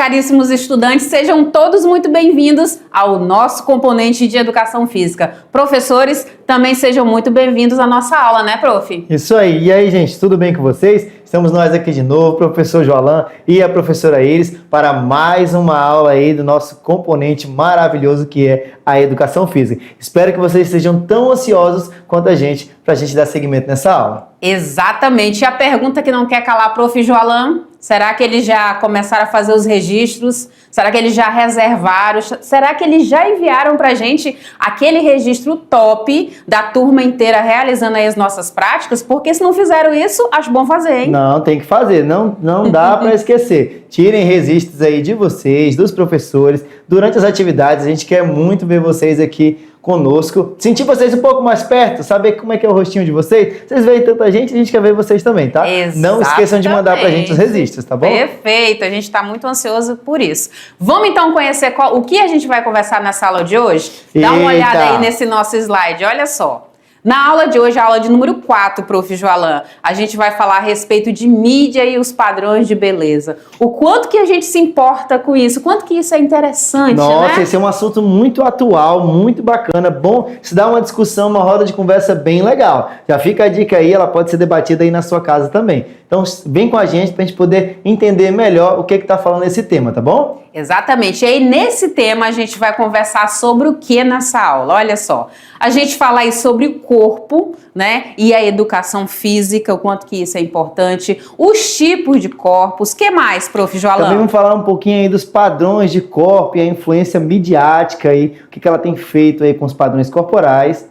caríssimos estudantes, sejam todos muito bem-vindos ao nosso componente de Educação Física. Professores, também sejam muito bem-vindos à nossa aula, né, prof? Isso aí. E aí, gente, tudo bem com vocês? Estamos nós aqui de novo, professor Joalan e a professora Iris, para mais uma aula aí do nosso componente maravilhoso que é a Educação Física. Espero que vocês estejam tão ansiosos quanto a gente para a gente dar seguimento nessa aula. Exatamente. E a pergunta que não quer calar, prof. Joalan, será que eles já começaram a fazer os registros? Será que eles já reservaram? Será que eles já enviaram para a gente aquele registro top da turma inteira realizando aí as nossas práticas? Porque se não fizeram isso, acho bom fazer, hein? Não, tem que fazer. Não dá para esquecer. Tirem registros aí de vocês, dos professores. Durante as atividades, a gente quer muito ver vocês aqui conosco, sentir vocês um pouco mais perto, saber como é que é o rostinho de vocês. Vocês veem tanta gente, a gente quer ver vocês também, tá? Exatamente. Não esqueçam de mandar pra gente os registros, tá bom? Perfeito, a gente tá muito ansioso por isso. Vamos então conhecer o que a gente vai conversar nessa aula de hoje? Dá uma olhada aí nesse nosso slide, olha só. Na aula de hoje, a aula de número 4, prof. Joalan, a gente vai falar a respeito de mídia e os padrões de beleza. O quanto que a gente se importa com isso, o quanto que isso é interessante, Nossa, né? esse é um assunto muito atual, muito bacana, bom, se dá uma discussão, uma roda de conversa bem legal. Já fica a dica aí, ela pode ser debatida aí na sua casa também. Então, vem com a gente pra gente poder entender melhor o que tá falando nesse tema, tá bom? Exatamente. E aí, nesse tema, a gente vai conversar sobre o que nessa aula? Olha só, a gente fala aí sobre o corpo, né? E a educação física, o quanto que isso é importante, os tipos de corpos, o que mais, prof. Joalan? Também vamos falar um pouquinho aí dos padrões de corpo e a influência midiática aí, o que ela tem feito aí com os padrões corporais.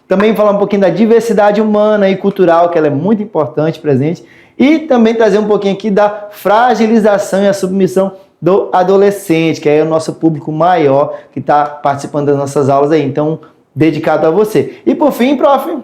Também falar um pouquinho da diversidade humana e cultural, que ela é muito importante, presente. E também trazer um pouquinho aqui da fragilização e a submissão do adolescente, que é o nosso público maior que está participando das nossas aulas aí. Então, dedicado a você. E por fim, prof.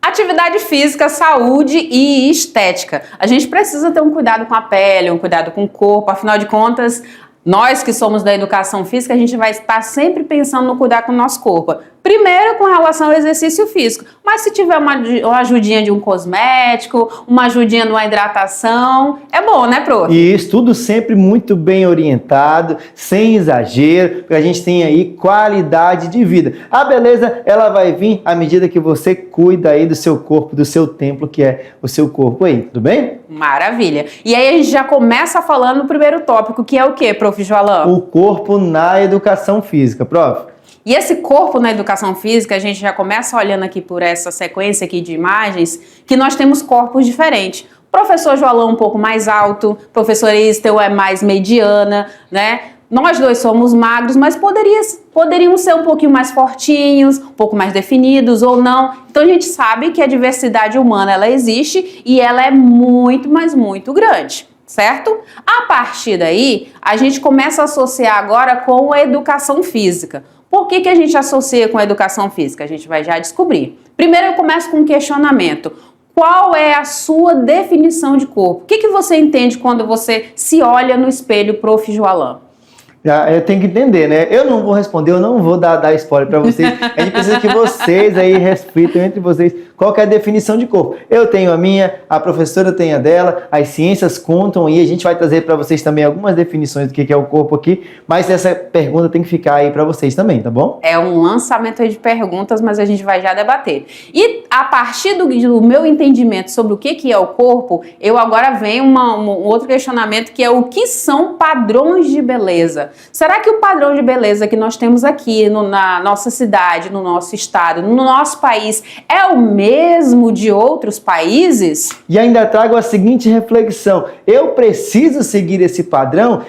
Atividade física, saúde e estética. A gente precisa ter um cuidado com a pele, um cuidado com o corpo, afinal de contas, nós que somos da educação física, a gente vai estar sempre pensando no cuidar com o nosso corpo. Primeiro, com relação ao exercício físico. Mas se tiver uma ajudinha de um cosmético, uma ajudinha de uma hidratação, é bom, né, prof? E isso tudo sempre muito bem orientado, sem exagero, porque a gente tem aí qualidade de vida. A beleza, ela vai vir à medida que você cuida aí do seu corpo, do seu templo, que é o seu corpo aí, tudo bem? Maravilha. E aí a gente já começa falando no primeiro tópico, que é o quê, prof. Joalan? O corpo na educação física, prof. E esse corpo na educação física, a gente já começa olhando aqui por essa sequência aqui de imagens, que nós temos corpos diferentes. Professor Joalan um pouco mais alto, professor Istel é mais mediana, né? Nós dois somos magros, mas poderiam ser um pouquinho mais fortinhos, um pouco mais definidos ou não. Então a gente sabe que a diversidade humana, ela existe e ela é muito, mas muito grande. Certo? A partir daí, a gente começa a associar agora com a educação física. Por que a gente associa com a educação física? A gente vai já descobrir. Primeiro eu começo com um questionamento. Qual é a sua definição de corpo? O que você entende quando você se olha no espelho, prof. Joalan? Eu tenho que entender, né? Eu não vou responder, eu não vou dar spoiler para vocês. A gente precisa que vocês aí reflitam entre vocês qual que é a definição de corpo. Eu tenho a minha, a professora tem a dela, as ciências contam e a gente vai trazer para vocês também algumas definições do que é o corpo aqui, mas essa pergunta tem que ficar aí para vocês também, tá bom? É um lançamento aí de perguntas, mas a gente vai já debater. E a partir do meu entendimento sobre o que é o corpo, eu agora venho um outro questionamento que é o que são padrões de beleza. Será que o padrão de beleza que nós temos aqui na nossa cidade, no nosso estado, no nosso país, é o mesmo de outros países? E ainda trago a seguinte reflexão: eu preciso seguir esse padrão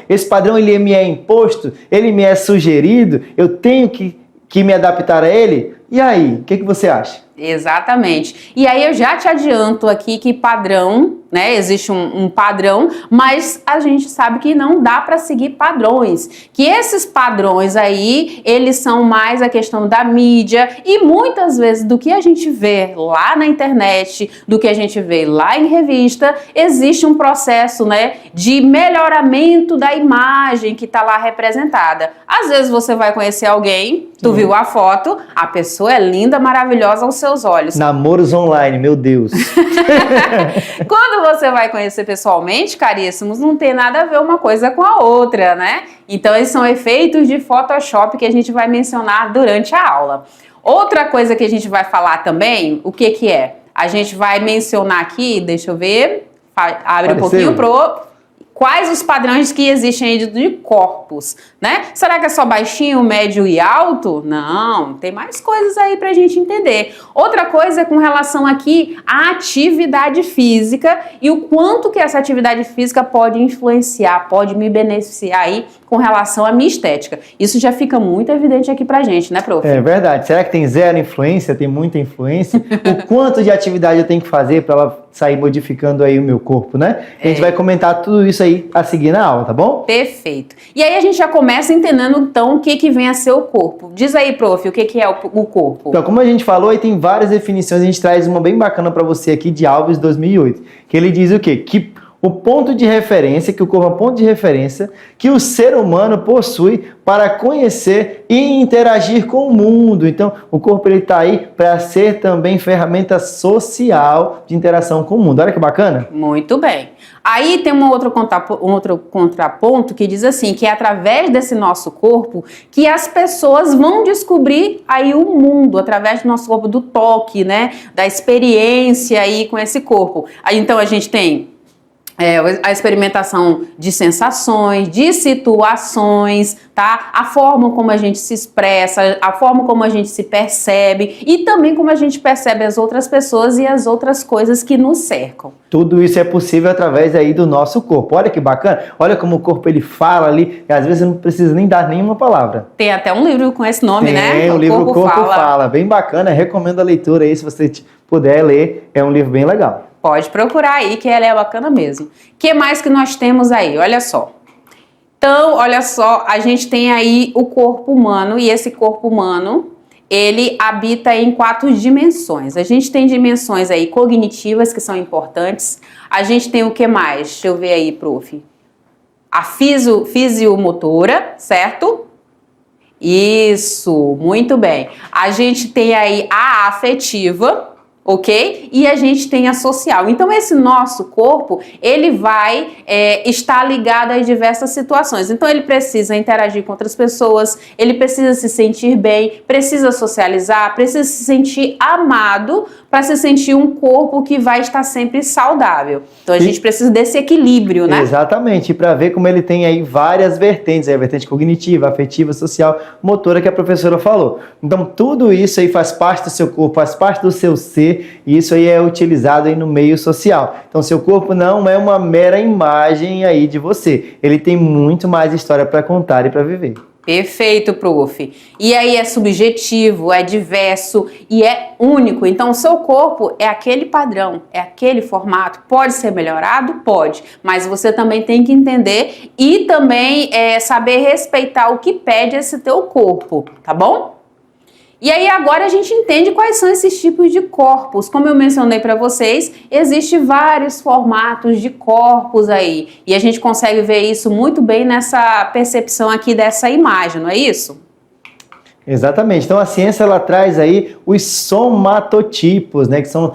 ele me é imposto, ele me é sugerido, eu tenho que me adaptar a ele? E aí, o que você acha? Exatamente. E aí eu já te adianto aqui que padrão, né? Existe um padrão, mas a gente sabe que não dá para seguir padrões. Que esses padrões aí, eles são mais a questão da mídia e muitas vezes do que a gente vê lá na internet, do que a gente vê lá em revista, existe um processo, né, de melhoramento da imagem que está lá representada. Às vezes você vai conhecer alguém, tu viu a foto, a pessoa pessoa é linda, maravilhosa aos seus olhos. Namoros online, meu Deus. Quando você vai conhecer pessoalmente, caríssimos, não tem nada a ver uma coisa com a outra, né? Então, esses são efeitos de Photoshop que a gente vai mencionar durante a aula. Outra coisa que a gente vai falar também, o que que é? A gente vai mencionar aqui, deixa eu ver, abre um pouquinho quais os padrões que existem aí de corpos, né? Será que é só baixinho, médio e alto? Não, tem mais coisas aí pra gente entender. Outra coisa é com relação aqui à atividade física e o quanto que essa atividade física pode influenciar, pode me beneficiar aí com relação à minha estética. Isso já fica muito evidente aqui pra gente, né, prof? É verdade. Será que tem zero influência? Tem muita influência? O quanto de atividade eu tenho que fazer para ela sair modificando aí o meu corpo, né? A gente vai comentar tudo isso aí a seguir na aula, tá bom? Perfeito. E aí a gente já começa entendendo, então, o que vem a ser o corpo. Diz aí, prof, o que é o corpo? Então, como a gente falou, aí tem várias definições, a gente traz uma bem bacana para você aqui de Alves 2008, que ele diz o quê? Que o ponto de referência, que o corpo é um ponto de referência que o ser humano possui para conhecer e interagir com o mundo. Então, o corpo ele está aí para ser também ferramenta social de interação com o mundo. Olha que bacana. Muito bem. Aí tem um outro contraponto que diz assim, que é através desse nosso corpo que as pessoas vão descobrir aí o mundo, através do nosso corpo, do toque, né? Da experiência aí com esse corpo. Aí então a gente tem a experimentação de sensações, de situações, tá? A forma como a gente se expressa, a forma como a gente se percebe e também como a gente percebe as outras pessoas e as outras coisas que nos cercam. Tudo isso é possível através aí do nosso corpo. Olha que bacana. Olha como o corpo ele fala ali, e às vezes não precisa nem dar nenhuma palavra. Tem até um livro com esse nome, né? Tem, o livro Corpo Fala. Bem bacana, recomendo a leitura aí, se você puder ler, é um livro bem legal. Pode procurar aí, que ela é bacana mesmo. O que mais que nós temos aí? Olha só. Então, olha só, a gente tem aí o corpo humano, e esse corpo humano, ele habita em 4 dimensões. A gente tem dimensões aí cognitivas, que são importantes. A gente tem o que mais? Deixa eu ver aí, prof. A fisiomotora, certo? Isso, muito bem. A gente tem aí a afetiva, ok? E a gente tem a social. Então, esse nosso corpo, ele vai estar ligado a diversas situações. Então, ele precisa interagir com outras pessoas, ele precisa se sentir bem, precisa socializar, precisa se sentir amado para se sentir um corpo que vai estar sempre saudável. Então, a gente precisa desse equilíbrio, né? Exatamente. E para ver como ele tem aí várias vertentes, a vertente cognitiva, afetiva, social, motora que a professora falou. Então, tudo isso aí faz parte do seu corpo, faz parte do seu ser, e isso aí é utilizado aí no meio social. Então, seu corpo não é uma mera imagem aí de você. Ele tem muito mais história para contar e para viver. Perfeito, prof. E aí é subjetivo, é diverso e é único. Então, o seu corpo é aquele padrão, é aquele formato. Pode ser melhorado? Pode. Mas você também tem que entender e também saber respeitar o que pede esse teu corpo, tá bom? E aí agora a gente entende quais são esses tipos de corpos. Como eu mencionei para vocês, existem vários formatos de corpos aí. E a gente consegue ver isso muito bem nessa percepção aqui dessa imagem, não é isso? Exatamente. Então a ciência ela traz aí os somatotipos, né, que são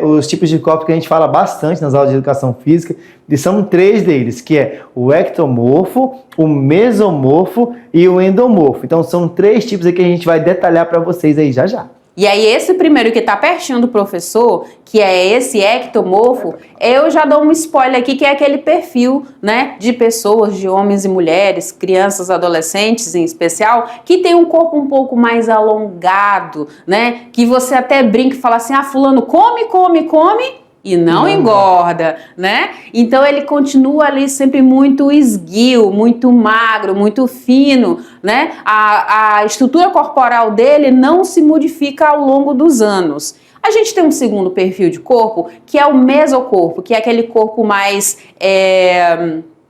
os tipos de corpo que a gente fala bastante nas aulas de educação física, e são 3 deles, que é o ectomorfo, o mesomorfo e o endomorfo. Então são 3 tipos aí que a gente vai detalhar para vocês aí já já. E aí esse primeiro que está pertinho do professor, que é esse ectomorfo, eu já dou um spoiler aqui, que é aquele perfil, né, de pessoas, de homens e mulheres, crianças, adolescentes em especial, que tem um corpo um pouco mais alongado, né, que você até brinca e fala assim, fulano come, come, come, e não engorda, né? Então ele continua ali sempre muito esguio, muito magro, muito fino, né? A estrutura corporal dele não se modifica ao longo dos anos. A gente tem um segundo perfil de corpo, que é o mesocorpo, que é aquele corpo mais...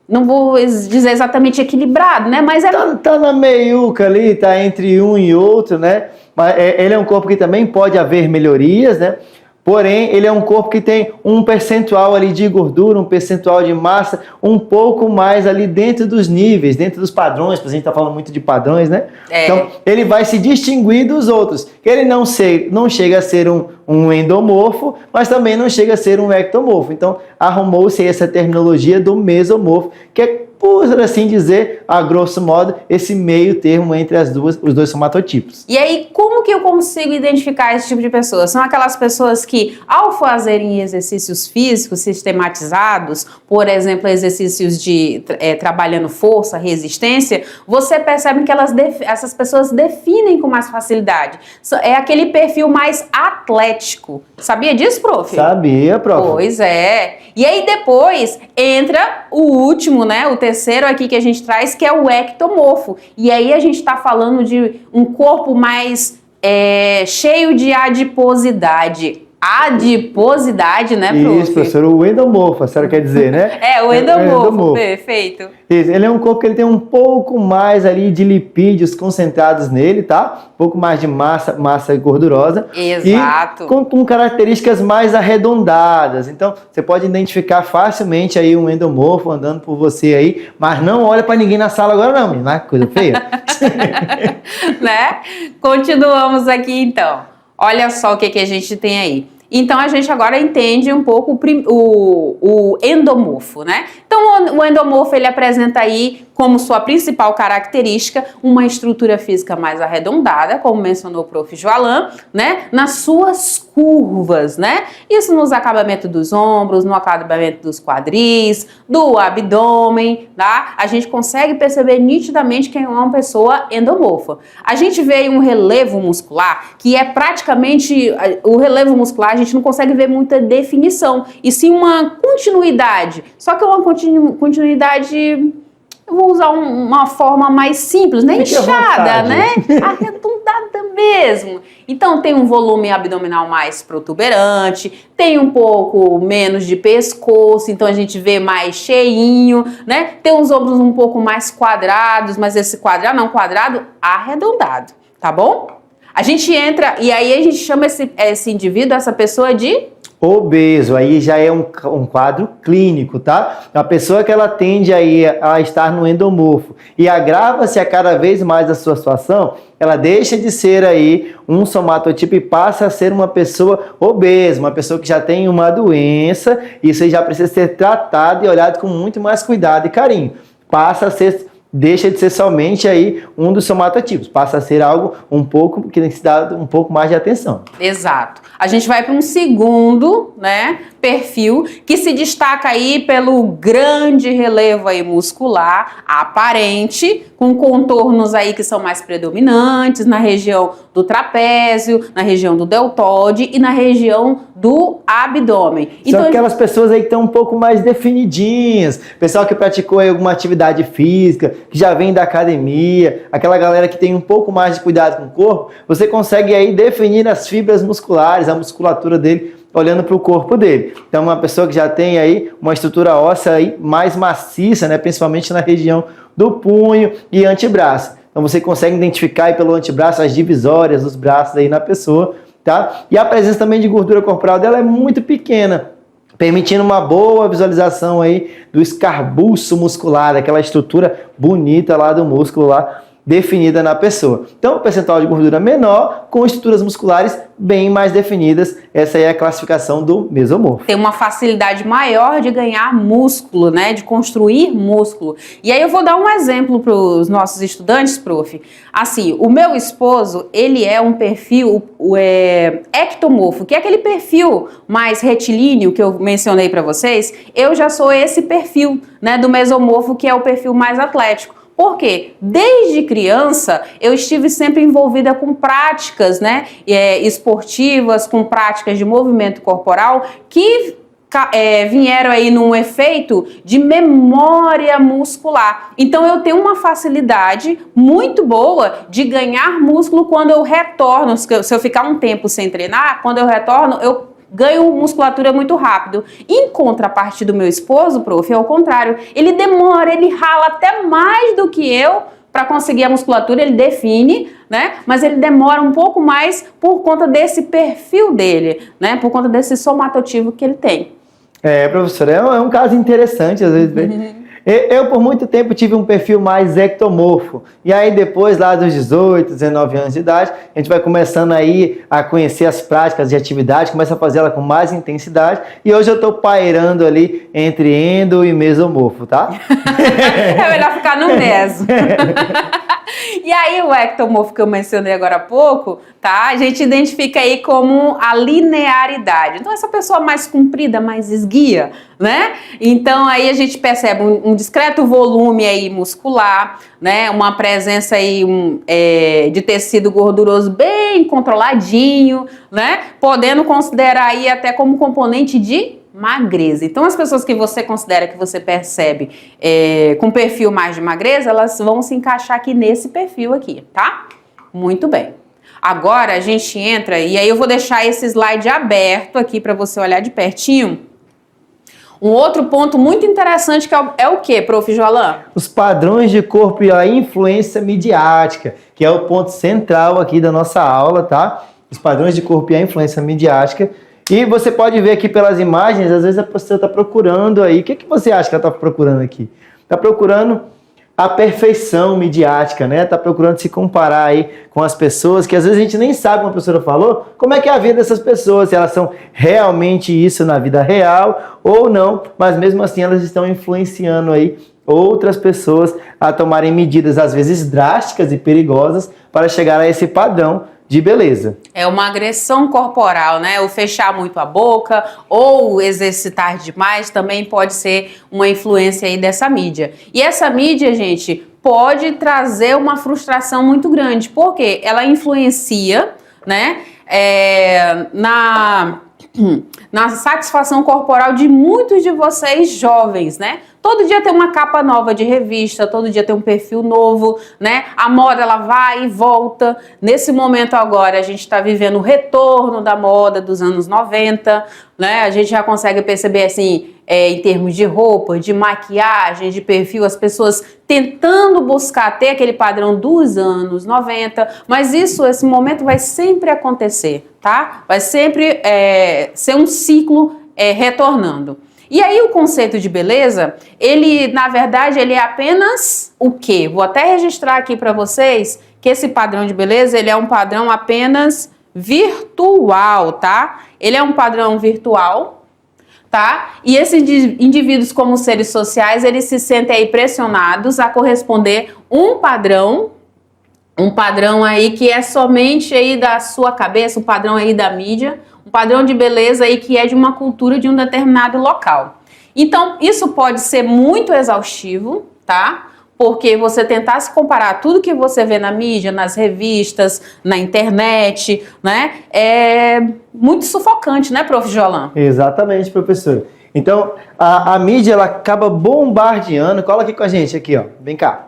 não vou dizer exatamente equilibrado, né? Mas tá na meiuca ali, tá entre um e outro, né? Mas ele é um corpo que também pode haver melhorias, né? Porém, ele é um corpo que tem um percentual ali de gordura, um percentual de massa, um pouco mais ali dentro dos níveis, dentro dos padrões, porque a gente está falando muito de padrões, né? Então, ele vai se distinguir dos outros. Ele não chega a ser um endomorfo, mas também não chega a ser um ectomorfo. Então, arrumou-se essa terminologia do mesomorfo, que é, por assim dizer, a grosso modo, esse meio termo entre os dois somatotipos. E aí, como que eu consigo identificar esse tipo de pessoa? São aquelas pessoas que, ao fazerem exercícios físicos sistematizados, por exemplo, exercícios de trabalhando força, resistência, você percebe que essas pessoas definem com mais facilidade. É aquele perfil mais atlético. Sabia disso, prof? Sabia, prof. Pois é. E aí depois entra o último, né? O terceiro aqui que a gente traz, que é o ectomorfo. E aí a gente está falando de um corpo mais cheio de adiposidade. Adiposidade, né, prof? Isso, professor, o endomorfo, a senhora quer dizer, né? O endomorfo, perfeito. Isso, ele é um corpo que ele tem um pouco mais ali de lipídios concentrados nele, tá? Um pouco mais de massa gordurosa. Exato. E com características mais arredondadas. Então, você pode identificar facilmente aí um endomorfo andando por você aí, mas não olha para ninguém na sala agora não, menina, coisa feia. Né? Continuamos aqui então. Olha só o que a gente tem aí. Então, a gente agora entende um pouco o endomorfo, né? Então, o endomorfo, ele apresenta aí, como sua principal característica, uma estrutura física mais arredondada, como mencionou o prof. Joalan, né? Nas suas curvas, né? Isso nos acabamentos dos ombros, no acabamento dos quadris, do abdômen, tá? A gente consegue perceber nitidamente quem é uma pessoa endomorfa. A gente vê um relevo muscular, que é praticamente... O relevo muscular, a gente não consegue ver muita definição, e sim uma continuidade. Só que é uma continuidade... Eu vou usar uma forma mais simples, né? Inchada, né? Arredondada mesmo. Então, tem um volume abdominal mais protuberante, tem um pouco menos de pescoço, então a gente vê mais cheinho, né? Tem os ombros um pouco mais quadrados, mas esse quadrado arredondado, tá bom? A gente entra, e aí a gente chama esse indivíduo, essa pessoa de... obeso, aí já é um quadro clínico, tá? A pessoa que ela tende aí a estar no endomorfo e agrava-se a cada vez mais a sua situação, ela deixa de ser aí um somatotipo e passa a ser uma pessoa obesa, uma pessoa que já tem uma doença, isso aí já precisa ser tratado e olhado com muito mais cuidado e carinho. Deixa de ser somente aí um dos somatotipos, passa a ser algo que tem que se dar um pouco mais de atenção. Exato. A gente vai para um segundo, né, perfil que se destaca aí pelo grande relevo aí muscular aparente, com contornos aí que são mais predominantes na região do trapézio, na região do deltoide e na região do abdômen. São aquelas pessoas aí que estão um pouco mais definidinhas, pessoal que praticou aí alguma atividade física, que já vem da academia, aquela galera que tem um pouco mais de cuidado com o corpo, você consegue aí definir as fibras musculares, a musculatura dele, olhando para o corpo dele. Então, uma pessoa que já tem aí uma estrutura óssea aí mais maciça, né, principalmente na região do punho e antebraço. Então, você consegue identificar aí pelo antebraço as divisórias dos braços aí na pessoa, tá? E a presença também de gordura corporal dela é muito pequena, permitindo uma boa visualização aí do escarbuço muscular, aquela estrutura bonita lá do músculo lá, definida na pessoa. Então, o percentual de gordura menor, com estruturas musculares bem mais definidas. Essa aí é a classificação do mesomorfo. Tem uma facilidade maior de ganhar músculo, né? De construir músculo. E aí eu vou dar um exemplo para os nossos estudantes, prof. Assim, o meu esposo, ele é um perfil ectomorfo, que é aquele perfil mais retilíneo que eu mencionei para vocês. Eu já sou esse perfil, né, do mesomorfo, que é o perfil mais atlético. Por quê? Desde criança eu estive sempre envolvida com práticas, né, esportivas, com práticas de movimento corporal que vieram aí num efeito de memória muscular. Então eu tenho uma facilidade muito boa de ganhar músculo quando eu retorno. Se eu ficar um tempo sem treinar, quando eu retorno, eu ganho musculatura muito rápido. Em contrapartida do meu esposo, prof, é o contrário. Ele demora, ele rala até mais do que eu para conseguir a musculatura, ele define, né? Mas ele demora um pouco mais por conta desse perfil dele, né? Por conta desse somatotipo que ele tem. Professor, é um caso interessante, às vezes. Eu, por muito tempo, tive um perfil mais ectomorfo. E aí, depois, lá dos 18, 19 anos de idade, a gente vai começando aí a conhecer as práticas de atividade, começa a fazer ela com mais intensidade. E hoje eu estou pairando ali entre endo e mesomorfo, tá? É melhor ficar no meso. E aí, o ectomorfo que eu mencionei agora há pouco, tá? A gente identifica aí como a linearidade. Então, essa pessoa mais comprida, mais esguia, né? Então, aí a gente percebe um discreto volume aí muscular, né? Uma presença aí de tecido gorduroso bem controladinho, né? Podendo considerar aí até como componente de magreza. Então, as pessoas que você considera, que você percebe com perfil mais de magreza, elas vão se encaixar aqui nesse perfil aqui, tá? Muito bem. Agora, a gente entra, e aí eu vou deixar esse slide aberto aqui para você olhar de pertinho. Um outro ponto muito interessante que é o quê, prof. Joalan? Os padrões de corpo e a influência midiática, que é o ponto central aqui da nossa aula, tá? Os padrões de corpo e a influência midiática. E você pode ver aqui pelas imagens, às vezes a pessoa está procurando aí. O que você acha que ela está procurando aqui? Está procurando a perfeição midiática, né? Está procurando se comparar aí com as pessoas, que às vezes a gente nem sabe, como a professora falou, como é que é a vida dessas pessoas, se elas são realmente isso na vida real ou não, mas mesmo assim elas estão influenciando aí outras pessoas a tomarem medidas, às vezes drásticas e perigosas, para chegar a esse padrão de beleza. É uma agressão corporal, né? O fechar muito a boca ou exercitar demais também pode ser uma influência aí dessa mídia. E essa mídia, gente, pode trazer uma frustração muito grande, porque ela influencia, né? Na satisfação corporal de muitos de vocês jovens, né? Todo dia tem uma capa nova de revista, todo dia tem um perfil novo, né? A moda, ela vai e volta. Nesse momento agora, a gente está vivendo o retorno da moda dos anos 90, né? A gente já consegue perceber, assim, em termos de roupa, de maquiagem, de perfil, as pessoas tentando buscar ter aquele padrão dos anos 90, mas esse momento vai sempre acontecer, tá? Vai sempre ser um ciclo retornando. E aí o conceito de beleza, ele, na verdade, ele é apenas o quê? Vou até registrar aqui para vocês que esse padrão de beleza, ele é um padrão apenas virtual, tá? Ele é um padrão virtual, tá? E esses indivíduos, como seres sociais, eles se sentem aí pressionados a corresponder um padrão aí que é somente aí da sua cabeça, um padrão aí da mídia, um padrão de beleza aí que é de uma cultura de um determinado local. Então, isso pode ser muito exaustivo, tá? Porque você tentar se comparar tudo que você vê na mídia, nas revistas, na internet, né? É muito sufocante, né, prof. Joalan? Exatamente, professor. Então, a mídia, ela acaba bombardeando. Cola aqui com a gente, aqui, ó. Vem cá.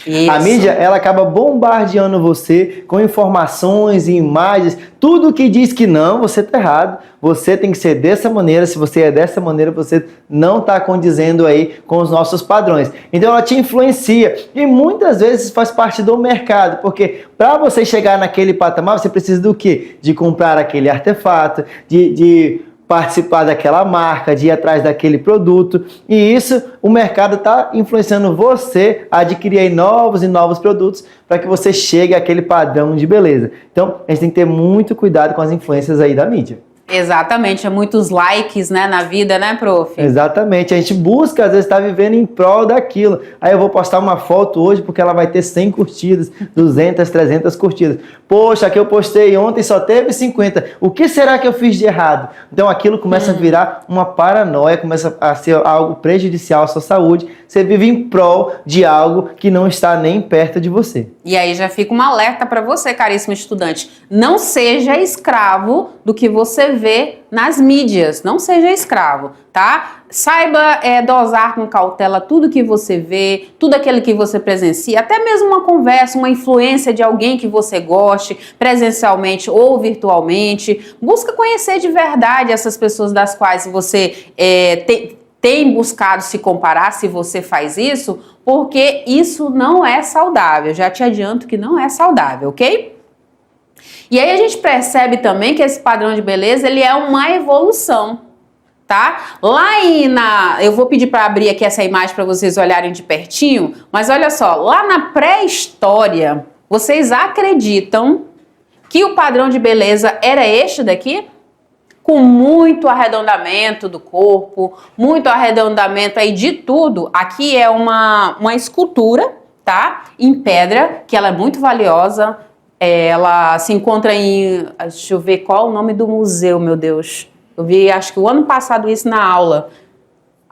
Isso. A mídia, ela acaba bombardeando você com informações e imagens, tudo que diz que não, você está errado, você tem que ser dessa maneira, se você é dessa maneira, você não está condizendo aí com os nossos padrões. Então ela te influencia e muitas vezes faz parte do mercado, porque para você chegar naquele patamar, você precisa do quê? De comprar aquele artefato, de participar daquela marca, de ir atrás daquele produto, e isso o mercado está influenciando você a adquirir aí novos e novos produtos para que você chegue àquele padrão de beleza. Então, a gente tem que ter muito cuidado com as influências aí da mídia. Exatamente, é muitos likes, né, na vida, né, prof? Exatamente, a gente busca, às vezes, estar vivendo em prol daquilo. Aí eu vou postar uma foto hoje porque ela vai ter 100 curtidas, 200, 300 curtidas. Poxa, que eu postei ontem só teve 50. O que será que eu fiz de errado? Então aquilo começa a virar uma paranoia, começa a ser algo prejudicial à sua saúde. Você vive em prol de algo que não está nem perto de você. E aí já fica um alerta para você, caríssimo estudante. Não seja escravo do que você vê nas mídias. Não seja escravo, tá? Saiba dosar com cautela tudo que você vê, tudo aquilo que você presencia, até mesmo uma conversa, uma influência de alguém que você goste, presencialmente ou virtualmente. Busca conhecer de verdade essas pessoas das quais você tem buscado se comparar se você faz isso, porque isso não é saudável. Já te adianto que não é saudável, ok? E aí a gente percebe também que esse padrão de beleza, ele é uma evolução, tá? Eu vou pedir para abrir aqui essa imagem para vocês olharem de pertinho, mas olha só, lá na pré-história, vocês acreditam que o padrão de beleza era este daqui? Com muito arredondamento do corpo, muito arredondamento aí de tudo. Aqui é uma escultura, tá? Em pedra, que ela é muito valiosa. Ela se encontra em... Deixa eu ver qual é o nome do museu, meu Deus. Eu vi, acho que o ano passado isso na aula.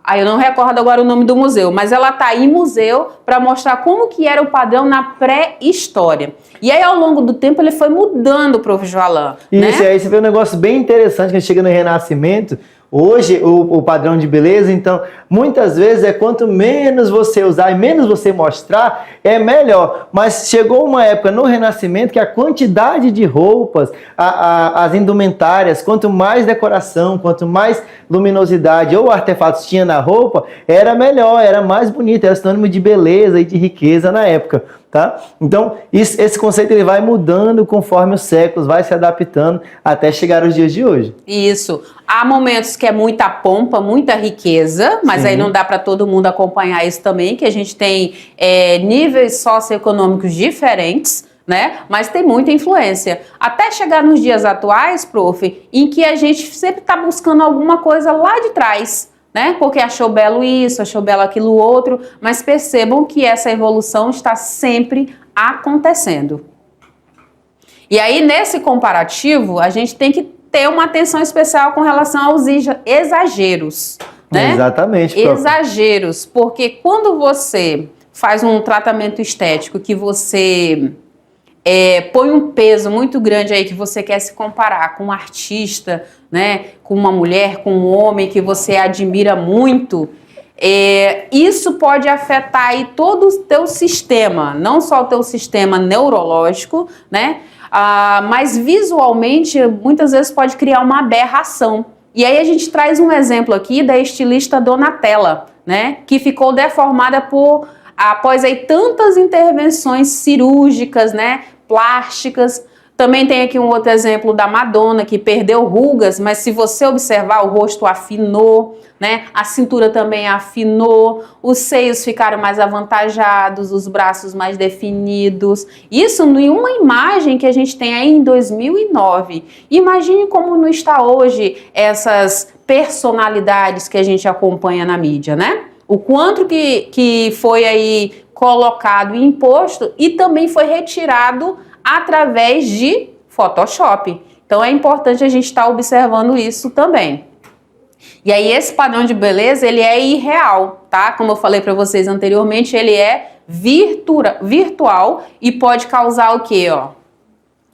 Aí eu não recordo agora o nome do museu, mas ela tá em museu para mostrar como que era o padrão na pré-história. E aí ao longo do tempo ele foi mudando, prof. Joalan. Isso, né? aí você vê um negócio bem interessante que a gente chega no Renascimento. Hoje, o padrão de beleza, então, muitas vezes quanto menos você usar e menos você mostrar, é melhor. Mas chegou uma época no Renascimento que a quantidade de roupas, as indumentárias, quanto mais decoração, quanto mais luminosidade ou artefatos tinha na roupa, era melhor, era mais bonito, era sinônimo de beleza e de riqueza na época. Tá? Então, esse conceito ele vai mudando conforme os séculos, vai se adaptando até chegar aos dias de hoje. Isso. Há momentos que é muita pompa, muita riqueza, mas aí não dá para todo mundo acompanhar isso também, que a gente tem níveis socioeconômicos diferentes, né? Mas tem muita influência. Até chegar nos dias atuais, prof, em que a gente sempre está buscando alguma coisa lá de trás, né? Porque achou belo isso, achou belo aquilo outro, mas percebam que essa evolução está sempre acontecendo. E aí, nesse comparativo, a gente tem que ter uma atenção especial com relação aos exageros, né? Exatamente. Exageros, porque quando você faz um tratamento estético que você põe um peso muito grande aí, que você quer se comparar com um artista, né, com uma mulher, com um homem que você admira muito, isso pode afetar aí todo o teu sistema, não só o teu sistema neurológico, né, mas visualmente muitas vezes pode criar uma aberração. E aí a gente traz um exemplo aqui da estilista Donatella, né, que ficou deformada após aí tantas intervenções cirúrgicas, né, plásticas. Também tem aqui um outro exemplo da Madonna, que perdeu rugas, mas se você observar, o rosto afinou, né? A cintura também afinou, os seios ficaram mais avantajados, os braços mais definidos. Isso em uma imagem que a gente tem aí em 2009. Imagine como não está hoje essas personalidades que a gente acompanha na mídia, né? O quanto que foi aí colocado e imposto e também foi retirado através de Photoshop. Então é importante a gente estar observando isso também. E aí esse padrão de beleza, ele é irreal, tá? Como eu falei para vocês anteriormente, ele é virtual e pode causar o quê, ó?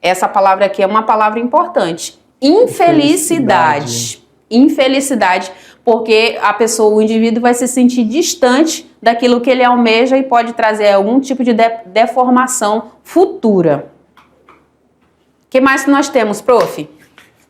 Essa palavra aqui é uma palavra importante. Infelicidade. Infelicidade, porque o indivíduo vai se sentir distante daquilo que ele almeja e pode trazer algum tipo de deformação futura. O que mais que nós temos, prof?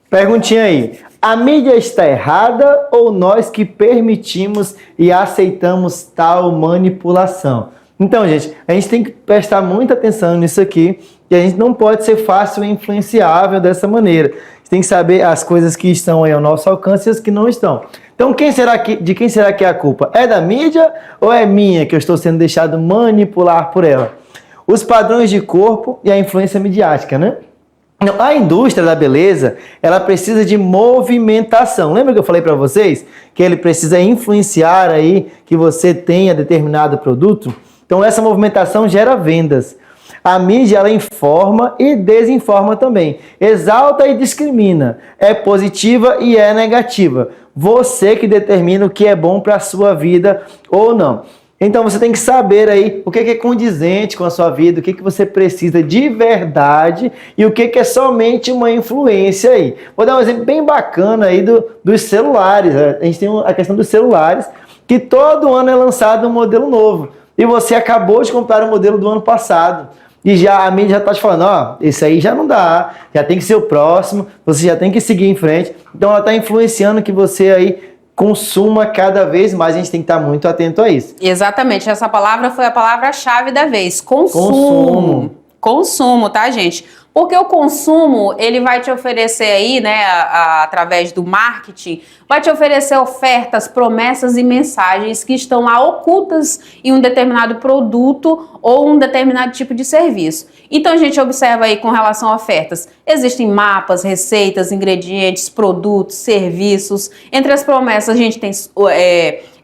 Perguntinha aí. A mídia está errada ou nós que permitimos e aceitamos tal manipulação? Então, gente, a gente tem que prestar muita atenção nisso aqui, e a gente não pode ser fácil e influenciável dessa maneira. A gente tem que saber as coisas que estão aí ao nosso alcance e as que não estão. Então, de quem será que é a culpa? É da mídia ou é minha que eu estou sendo deixado manipular por ela? Os padrões de corpo e a influência midiática, né? A indústria da beleza, ela precisa de movimentação. Lembra que eu falei para vocês que ele precisa influenciar aí que você tenha determinado produto? Então essa movimentação gera vendas. A mídia, ela informa e desinforma também. Exalta e discrimina. É positiva e é negativa. Você que determina o que é bom para a sua vida ou não. Então você tem que saber aí o que é condizente com a sua vida, o que você precisa de verdade e o que é somente uma influência aí. Vou dar um exemplo bem bacana aí dos celulares. A gente tem a questão dos celulares, que todo ano é lançado um modelo novo. E você acabou de comprar o modelo do ano passado. E a mídia já está te falando, ó, esse aí já não dá, já tem que ser o próximo, você já tem que seguir em frente. Então ela está influenciando que você aí consuma cada vez mais, a gente tem que estar muito atento a isso. Exatamente, essa palavra foi a palavra-chave da vez, Consumo, tá, gente? Porque o consumo, ele vai te oferecer aí, né, através do marketing, vai te oferecer ofertas, promessas e mensagens que estão lá ocultas em um determinado produto ou um determinado tipo de serviço. Então a gente observa aí com relação a ofertas, existem mapas, receitas, ingredientes, produtos, serviços. Entre as promessas a gente tem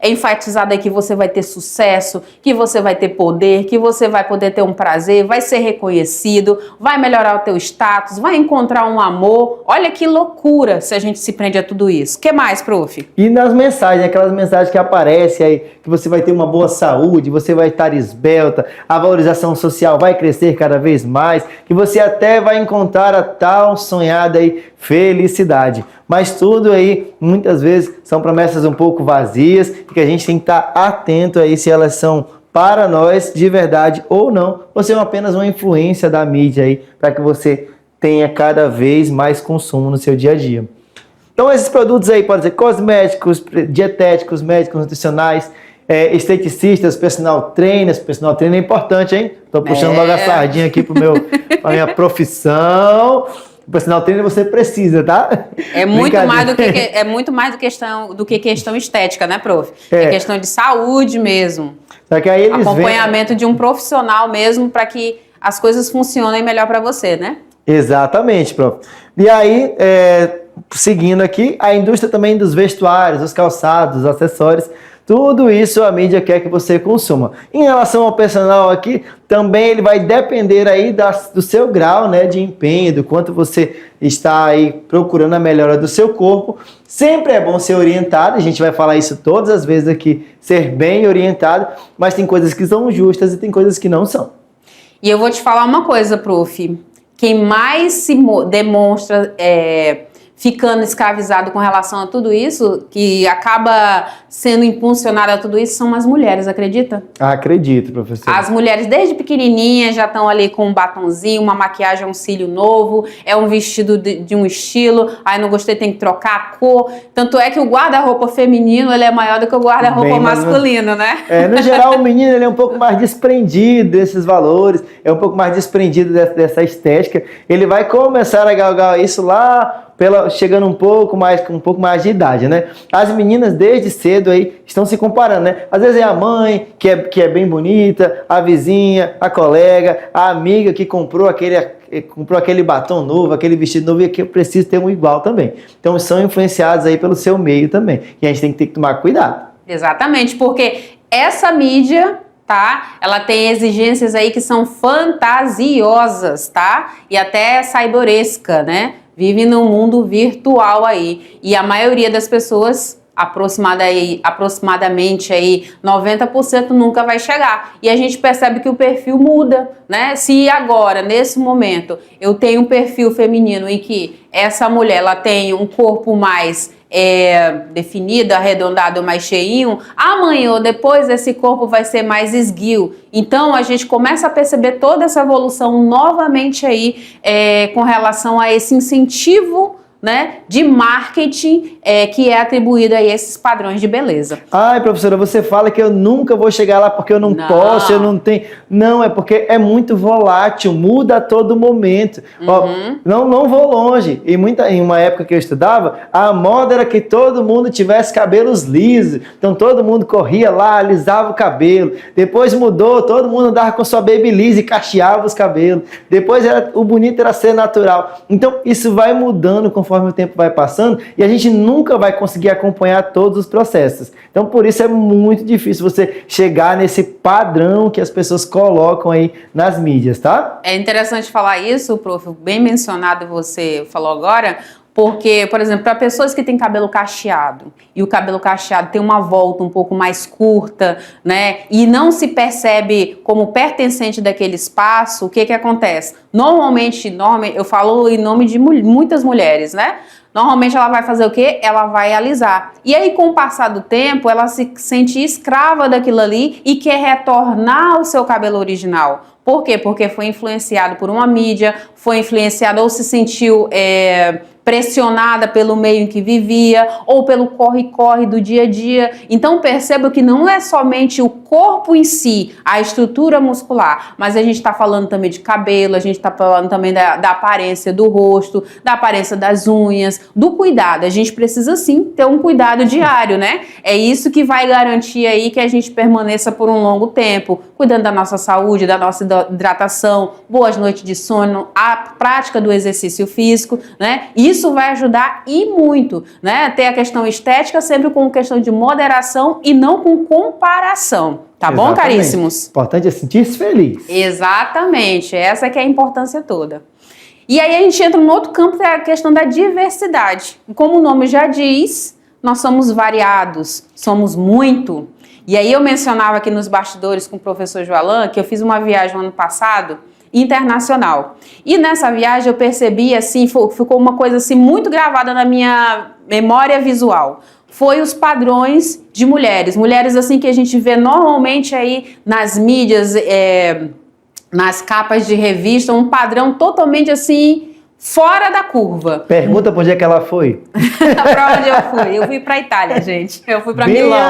é enfatizado aí que você vai ter sucesso, que você vai ter poder, que você vai poder ter um prazer, vai ser reconhecido, vai melhorar o teu status, vai encontrar um amor. Olha que loucura se a gente se prende a tudo isso. O que mais, prof? E nas mensagens, aquelas mensagens que aparecem aí, que você vai ter uma boa saúde, você vai estar esbelta, a valorização social vai crescer cada vez mais, que você até vai encontrar a tal sonhada aí felicidade. Mas tudo aí, muitas vezes, são promessas um pouco vazias, que a gente tem que estar atento aí se elas são para nós de verdade ou não, ou se é apenas uma influência da mídia aí, para que você tenha cada vez mais consumo no seu dia a dia. Então esses produtos aí podem ser cosméticos, dietéticos, médicos, nutricionais, esteticistas, personal trainer é importante, hein? Tô puxando logo a sardinha aqui pra minha profissão. O personal trainer você precisa, tá? É muito mais do que questão estética, né, prof? É questão de saúde mesmo. Só que aí eles acompanhamento de um profissional mesmo para que as coisas funcionem melhor para você, né? Exatamente, prof. E aí, seguindo aqui, a indústria também dos vestuários, os calçados, os acessórios, tudo isso a mídia quer que você consuma. Em relação ao personal aqui, também ele vai depender aí do seu grau, né, de empenho, do quanto você está aí procurando a melhora do seu corpo. Sempre é bom ser orientado, a gente vai falar isso todas as vezes aqui, ser bem orientado, mas tem coisas que são justas e tem coisas que não são. E eu vou te falar uma coisa, prof. Quem mais se demonstra ficando escravizado com relação a tudo isso, que acaba sendo impulsionado a tudo isso, são as mulheres, acredita? Acredito, professor. As mulheres desde pequenininhas já estão ali com um batonzinho, uma maquiagem, um cílio novo, é um vestido de um estilo, aí não gostei, tem que trocar a cor. Tanto é que o guarda-roupa feminino, ele é maior do que o guarda-roupa masculino, né? No geral, o menino ele é um pouco mais desprendido desses valores, é um pouco mais desprendido dessa estética. Ele vai começar a galgar isso lá chegando um pouco mais de idade, né? As meninas desde cedo aí estão se comparando, né? Às vezes é a mãe que é bem bonita, a vizinha, a colega, a amiga que comprou aquele batom novo, aquele vestido novo e que eu preciso ter um igual também. Então são influenciados aí pelo seu meio também. E a gente tem que tomar cuidado. Exatamente, porque essa mídia, tá? Ela tem exigências aí que são fantasiosas, tá? E até saiboresca, né? Vive num mundo virtual aí. E a maioria das pessoas, aproximadamente aí 90% nunca vai chegar. E a gente percebe que o perfil muda, né? Se agora, nesse momento, eu tenho um perfil feminino em que essa mulher ela tem um corpo mais definido, arredondado, mais cheinho, amanhã ou depois esse corpo vai ser mais esguio. Então a gente começa a perceber toda essa evolução novamente aí com relação a esse incentivo, né, de marketing que é atribuído a esses padrões de beleza. Ai, professora, você fala que eu nunca vou chegar lá porque eu não posso, eu não tenho. Não, é porque é muito volátil, muda a todo momento. Ó, não vou longe. Em uma época que eu estudava, a moda era que todo mundo tivesse cabelos lisos. Então todo mundo corria lá, alisava o cabelo. Depois mudou, todo mundo andava com sua babyliss e cacheava os cabelos. Depois o bonito era ser natural. Então isso vai mudando conforme o tempo vai passando e a gente nunca vai conseguir acompanhar todos os processos. Então, por isso é muito difícil você chegar nesse padrão que as pessoas colocam aí nas mídias, tá? É interessante falar isso, prof, bem mencionado você falou agora, porque, por exemplo, para pessoas que têm cabelo cacheado e o cabelo cacheado tem uma volta um pouco mais curta, né, e não se percebe como pertencente daquele espaço, o que acontece? Normalmente, eu falo em nome de muitas mulheres, né? Normalmente ela vai fazer o quê? Ela vai alisar. E aí, com o passar do tempo, ela se sente escrava daquilo ali e quer retornar ao seu cabelo original. Por quê? Porque foi influenciado por uma mídia, foi influenciado ou se sentiu pressionada pelo meio em que vivia, ou pelo corre-corre do dia a dia. Então perceba que não é somente o corpo em si, a estrutura muscular, mas a gente está falando também de cabelo, a gente está falando também da aparência do rosto, da aparência das unhas, do cuidado. A gente precisa sim ter um cuidado diário, né? É isso que vai garantir aí que a gente permaneça por um longo tempo, cuidando da nossa saúde, da nossa hidratação, boas noites de sono, a prática do exercício físico, né? Isso vai ajudar e muito, né? Ter a questão estética sempre com questão de moderação e não com comparação. Tá bom, Exatamente. caríssimos? O importante é sentir-se feliz. Exatamente, essa que é a importância toda. E aí a gente entra no outro campo, que é a questão da diversidade. Como o nome já diz, nós somos variados, somos muito. E aí eu mencionava aqui nos bastidores com o professor Joalan que eu fiz uma viagem no ano passado, internacional. E nessa viagem eu percebi, assim, ficou uma coisa assim muito gravada na minha memória visual. Foi os padrões de mulheres. Mulheres assim que a gente vê normalmente aí nas mídias, nas capas de revista, um padrão totalmente assim, fora da curva. Pergunta pra onde é que ela foi. Pra onde eu fui? Eu fui pra Itália, gente. Eu fui pra Milão.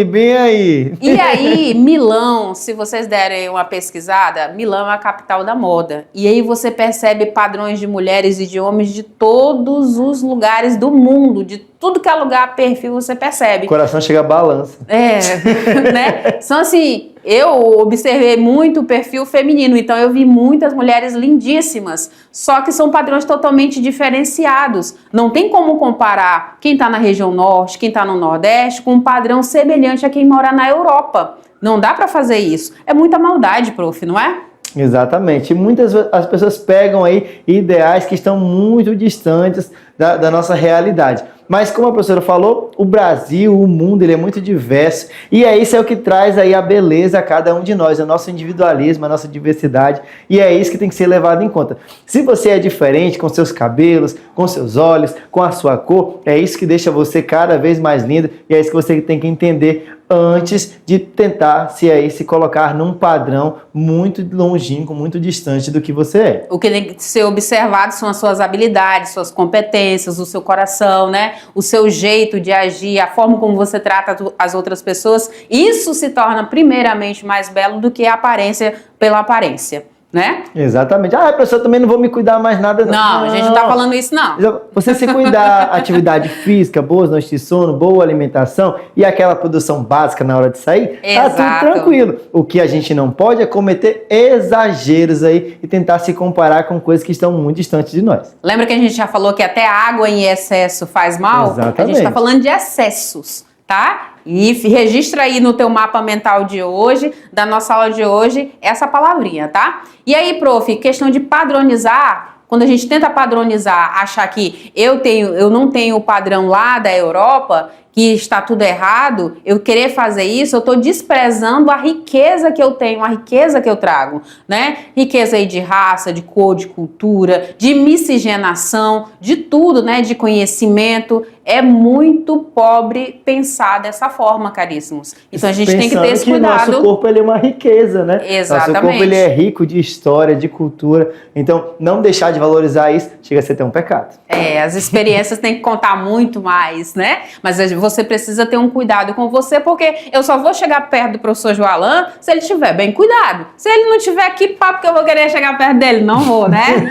Bem aí. E aí, Milão, se vocês derem uma pesquisada, Milão é a capital da moda. E aí você percebe padrões de mulheres e de homens de todos os lugares do mundo, de tudo que é lugar, perfil, você percebe. O coração chega a balança. Né? São assim, eu observei muito o perfil feminino, então eu vi muitas mulheres lindíssimas, só que são padrões totalmente diferenciados. Não tem como comparar quem está na região norte, quem está no nordeste, com um padrão semelhante a quem mora na Europa. Não dá para fazer isso. É muita maldade, prof, não é? Exatamente. E muitas as pessoas pegam aí ideais que estão muito distantes da nossa realidade. Mas como a professora falou, o Brasil, o mundo, ele é muito diverso. E isso é o que traz aí a beleza a cada um de nós, o nosso individualismo, a nossa diversidade. E é isso que tem que ser levado em conta. Se você é diferente com seus cabelos, com seus olhos, com a sua cor, é isso que deixa você cada vez mais lindo. E é isso que você tem que entender antes de tentar se colocar num padrão muito longínquo, muito distante do que você é. O que tem que ser observado são as suas habilidades, suas competências, o seu coração, né? O seu jeito de agir, a forma como você trata as outras pessoas. Isso se torna primeiramente mais belo do que a aparência pela aparência, né? Exatamente. Professor, também não vou me cuidar mais nada. Não, a gente não tá falando isso, não. Você se cuidar, atividade física, boas noites de sono, boa alimentação e aquela produção básica na hora de sair, exato, tá tudo tranquilo. O que a gente não pode é cometer exageros aí e tentar se comparar com coisas que estão muito distantes de nós. Lembra que a gente já falou que até água em excesso faz mal? Exatamente. A gente tá falando de excessos, tá? E registra aí no teu mapa mental de hoje, da nossa aula de hoje, essa palavrinha, tá? E aí, prof, questão de padronizar, quando a gente tenta padronizar, achar que eu não tenho o padrão lá da Europa, que está tudo errado, eu querer fazer isso, eu estou desprezando a riqueza que eu tenho, a riqueza que eu trago, né? Riqueza aí de raça, de cor, de cultura, de miscigenação, de tudo, né? De conhecimento. É muito pobre pensar dessa forma, caríssimos. Então a gente tem que ter esse cuidado. Nosso corpo ele é uma riqueza, né? Exatamente. Nosso corpo ele é rico de história, de cultura. Então não deixar de valorizar isso chega a ser até um pecado. As experiências têm que contar muito mais, né? Mas você precisa ter um cuidado com você, porque eu só vou chegar perto do professor Joalan se ele estiver bem cuidado. Se ele não estiver, que papo que eu vou querer chegar perto dele? Não vou, né?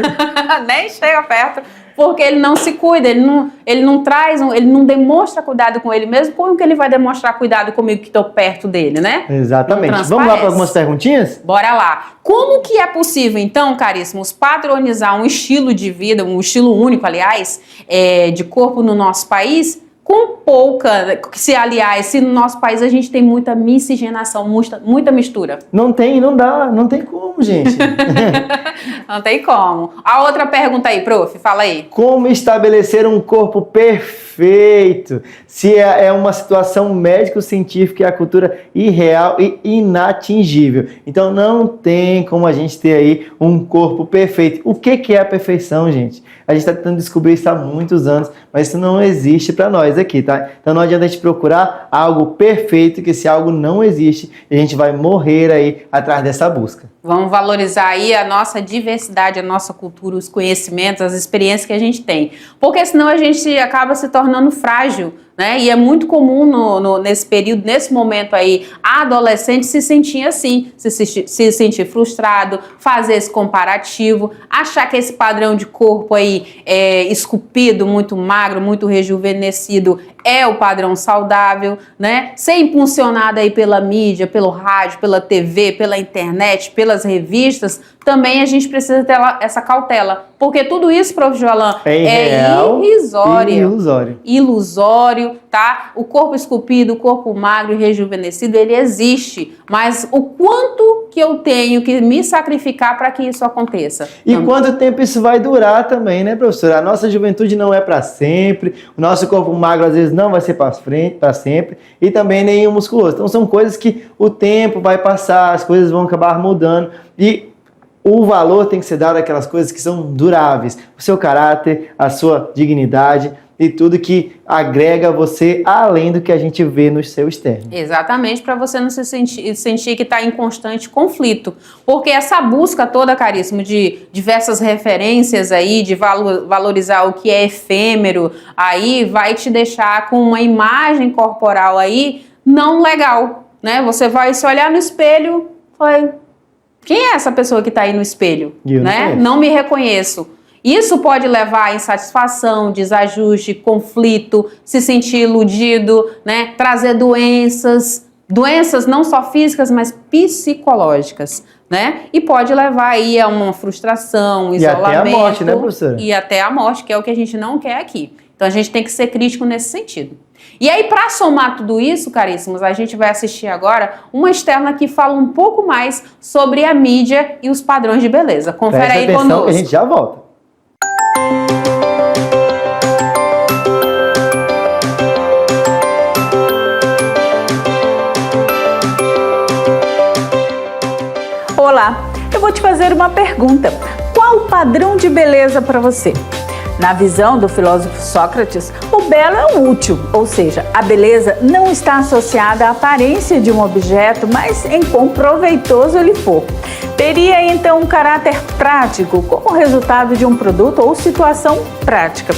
Nem chega perto, porque ele não se cuida, ele não demonstra cuidado com ele mesmo. Como que ele vai demonstrar cuidado comigo que estou perto dele, né? Exatamente. Vamos lá para algumas perguntinhas? Bora lá. Como que é possível, então, caríssimos, padronizar um estilo de vida, um estilo único, aliás, de corpo no nosso país, com pouca, se no nosso país a gente tem muita miscigenação, muita mistura? Não dá, não tem como, gente. Não tem como. A outra pergunta aí, prof, fala aí. Como estabelecer um corpo perfeito? Se é uma situação médico-científica e a cultura irreal e inatingível. Então não tem como a gente ter aí um corpo perfeito. O que é a perfeição, gente? A gente está tentando descobrir isso há muitos anos, mas isso não existe para nós aqui, tá? Então não adianta a gente procurar algo perfeito, que esse algo não existe, e a gente vai morrer aí atrás dessa busca. Vamos valorizar aí a nossa diversidade, a nossa cultura, os conhecimentos, as experiências que a gente tem. Porque senão a gente acaba se tornando frágil, né? E é muito comum nesse período, nesse momento aí, a adolescente se sentir assim, se sentir frustrado, fazer esse comparativo, achar que esse padrão de corpo aí esculpido, muito magro, muito rejuvenescido, é o padrão saudável, né? Ser impulsionada aí pela mídia, pelo rádio, pela TV, pela internet, pelas revistas, também a gente precisa ter essa cautela. Porque tudo isso, prof. Joalan, ilusório, tá? O corpo esculpido, o corpo magro e rejuvenescido, ele existe. Mas o quanto que eu tenho que me sacrificar para que isso aconteça? E quanto tempo isso vai durar também, né, professora? A nossa juventude não é para sempre, o nosso corpo magro às vezes não vai ser para sempre, e também nem o musculoso. Então são coisas que o tempo vai passar, as coisas vão acabar mudando, e o valor tem que ser dado àquelas coisas que são duráveis. O seu caráter, a sua dignidade e tudo que agrega você além do que a gente vê no seu externo. Exatamente, para você não se sentir que está em constante conflito. Porque essa busca toda, caríssimo, de diversas referências aí, de valorizar o que é efêmero, aí vai te deixar com uma imagem corporal aí não legal, né? Você vai se olhar no espelho, quem é essa pessoa que está aí no espelho? Né? Não me reconheço. Isso pode levar a insatisfação, desajuste, conflito, se sentir iludido, né? Trazer doenças não só físicas, mas psicológicas, né? E pode levar aí a uma frustração, isolamento. E até a morte, né, professora? E até a morte, que é o que a gente não quer aqui. Então a gente tem que ser crítico nesse sentido. E aí, para somar tudo isso, caríssimos, a gente vai assistir agora uma externa que fala um pouco mais sobre a mídia e os padrões de beleza. Confere aí conosco. Que a gente já volta. Olá, eu vou te fazer uma pergunta. Qual o padrão de beleza para você? Na visão do filósofo Sócrates, o belo é o útil, ou seja, a beleza não está associada à aparência de um objeto, mas em quão proveitoso ele for. Teria então um caráter prático como resultado de um produto ou situação prática.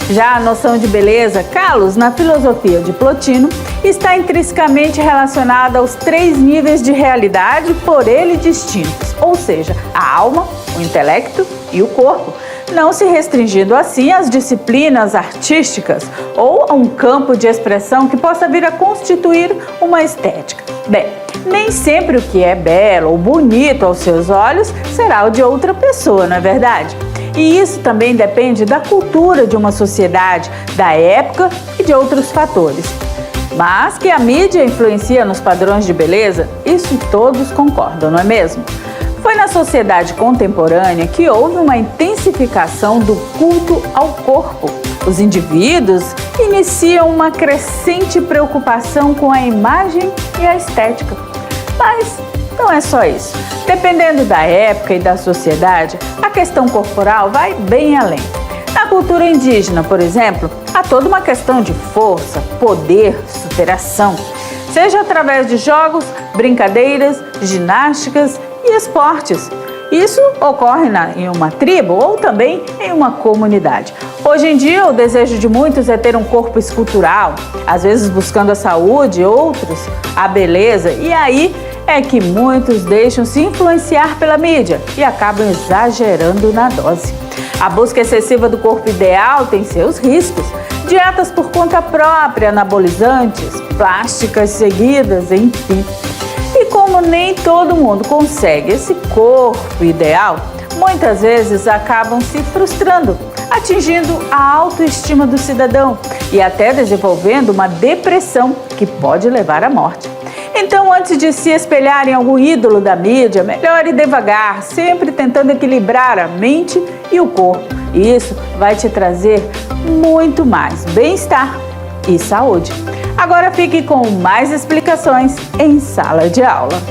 Já a noção de beleza, kalos, na filosofia de Plotino, está intrinsecamente relacionada aos 3 níveis de realidade por ele distintos, ou seja, a alma, o intelecto e o corpo, não se restringindo assim às disciplinas artísticas ou a um campo de expressão que possa vir a constituir uma estética. Bem, nem sempre o que é belo ou bonito aos seus olhos será o de outra pessoa, não é verdade? E isso também depende da cultura de uma sociedade, da época e de outros fatores. Mas que a mídia influencia nos padrões de beleza, isso todos concordam, não é mesmo? Foi na sociedade contemporânea que houve uma intensificação do culto ao corpo. Os indivíduos iniciam uma crescente preocupação com a imagem e a estética. Mas não é só isso. Dependendo da época e da sociedade, a questão corporal vai bem além. Na cultura indígena, por exemplo, há toda uma questão de força, poder, superação, seja através de jogos, brincadeiras, ginásticas e esportes. Isso ocorre em uma tribo ou também em uma comunidade. Hoje em dia, o desejo de muitos é ter um corpo escultural, às vezes buscando a saúde, outros a beleza, e aí é que muitos deixam se influenciar pela mídia e acabam exagerando na dose. A busca excessiva do corpo ideal tem seus riscos. Dietas por conta própria, anabolizantes, plásticas seguidas, enfim. E como nem todo mundo consegue esse corpo ideal, muitas vezes acabam se frustrando, atingindo a autoestima do cidadão e até desenvolvendo uma depressão que pode levar à morte. Então, antes de se espelhar em algum ídolo da mídia, melhor ir devagar, sempre tentando equilibrar a mente e o corpo. E isso vai te trazer muito mais bem-estar e saúde. Agora fique com mais explicações em Sala de Aula.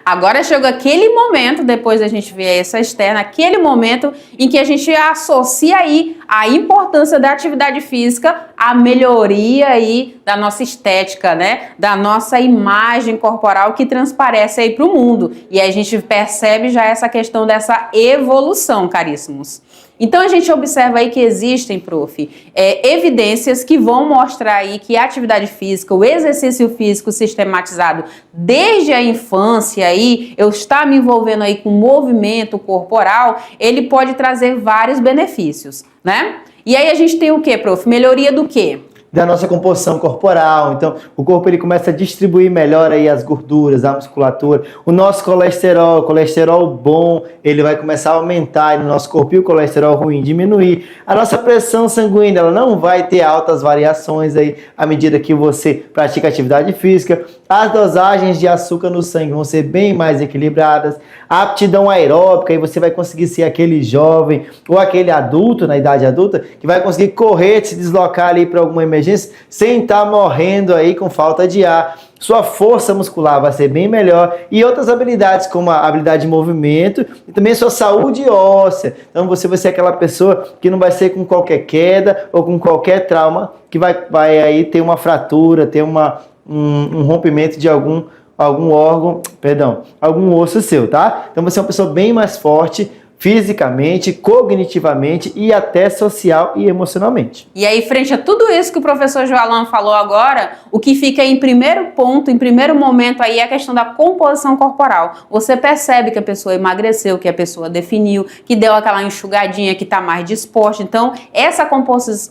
Agora chega aquele momento, depois da gente ver essa externa, aquele momento em que a gente associa aí a importância da atividade física à melhoria aí da nossa estética, né? Da nossa imagem corporal que transparece aí para o mundo. E aí a gente percebe já essa questão dessa evolução, caríssimos. Então a gente observa aí que existem, prof, evidências que vão mostrar aí que a atividade física, o exercício físico sistematizado desde a infância aí, eu estar me envolvendo aí com movimento corporal, ele pode trazer vários benefícios, né? E aí a gente tem o quê, prof? Melhoria do quê? Da nossa composição corporal. Então, o corpo ele começa a distribuir melhor aí as gorduras, a musculatura. O nosso colesterol bom, ele vai começar a aumentar aí no nosso corpo e o colesterol ruim diminuir. A nossa pressão sanguínea, ela não vai ter altas variações aí à medida que você pratica atividade física. As dosagens de açúcar no sangue vão ser bem mais equilibradas. A aptidão aeróbica, aí você vai conseguir ser aquele jovem ou aquele adulto, na idade adulta, que vai conseguir correr, se deslocar ali para alguma emergência sem estar morrendo aí com falta de ar. Sua força muscular vai ser bem melhor e outras habilidades, como a habilidade de movimento e também sua saúde óssea. Então você vai ser aquela pessoa que não vai ser com qualquer queda ou com qualquer trauma, que vai aí ter uma fratura, ter um rompimento de algum órgão, algum osso seu, tá? Então você é uma pessoa bem mais forte, fisicamente, cognitivamente e até social e emocionalmente. E aí, frente a tudo isso que o professor Joalan falou agora, o que fica em primeiro ponto, em primeiro momento aí é a questão da composição corporal. Você percebe que a pessoa emagreceu, que a pessoa definiu, que deu aquela enxugadinha, que está mais disposta. Então, essa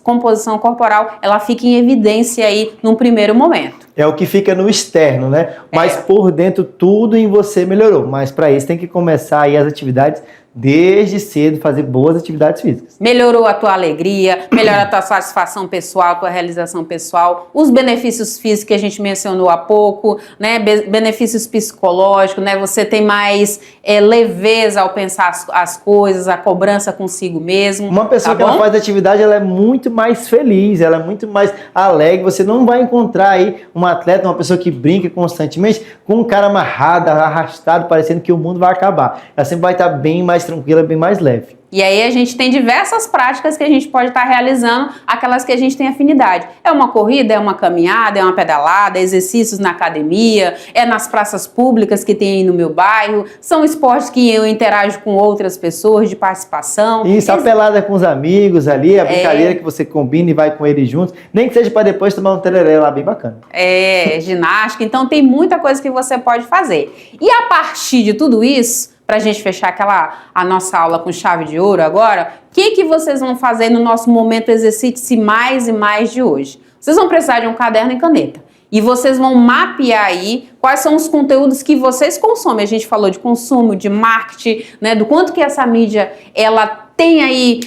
composição corporal, ela fica em evidência aí num primeiro momento. É o que fica no externo, né? Mas por dentro tudo em você melhorou. Mas para isso tem que começar aí as atividades desde cedo, fazer boas atividades físicas. Melhorou a tua alegria, melhora a tua satisfação pessoal, a tua realização pessoal, os benefícios físicos que a gente mencionou há pouco, né? Benefícios psicológicos, né? Você tem mais leveza ao pensar as coisas, a cobrança consigo mesmo. Uma pessoa tá que ela faz atividade, ela é muito mais feliz, ela é muito mais alegre. Você não vai encontrar aí um atleta, uma pessoa que brinca constantemente com um cara amarrado, arrastado, parecendo que o mundo vai acabar. Ela sempre vai estar bem mais tranquila, bem mais leve. E aí a gente tem diversas práticas que a gente pode estar realizando, aquelas que a gente tem afinidade. É uma corrida, é uma caminhada, é uma pedalada, é exercícios na academia, é nas praças públicas que tem aí no meu bairro, são esportes que eu interajo com outras pessoas, de participação. Isso, a pelada com os amigos ali, a brincadeira que você combina e vai com eles juntos, nem que seja para depois tomar um tereré lá bem bacana. Ginástica, então tem muita coisa que você pode fazer. E a partir de tudo isso, para a gente fechar a nossa aula com chave de ouro agora, o que vocês vão fazer no nosso momento Exercite-se Mais e Mais de hoje? Vocês vão precisar de um caderno e caneta. E vocês vão mapear aí quais são os conteúdos que vocês consomem. A gente falou de consumo, de marketing, né, do quanto que essa mídia ela tem aí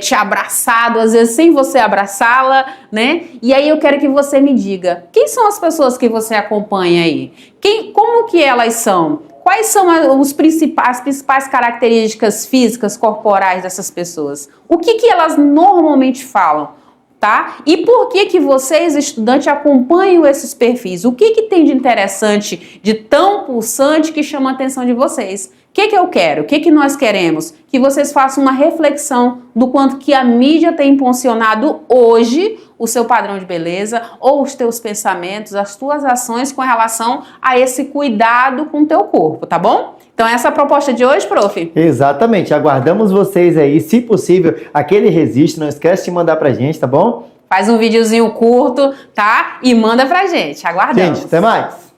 te abraçado, às vezes sem você abraçá-la, né? E aí eu quero que você me diga, quem são as pessoas que você acompanha aí? Como que elas são? Quais são as principais características físicas, corporais dessas pessoas? O que elas normalmente falam, tá? E por que vocês, estudantes, acompanham esses perfis? O que tem de interessante, de tão pulsante que chama a atenção de vocês? O que eu quero? O que nós queremos? Que vocês façam uma reflexão do quanto que a mídia tem impulsionado hoje o seu padrão de beleza ou os teus pensamentos, as tuas ações com relação a esse cuidado com o teu corpo, tá bom? Então essa é a proposta de hoje, prof? Exatamente, aguardamos vocês aí, se possível, aquele registro, não esquece de mandar pra gente, tá bom? Faz um videozinho curto, tá? E manda pra gente, aguardamos. Gente, até mais!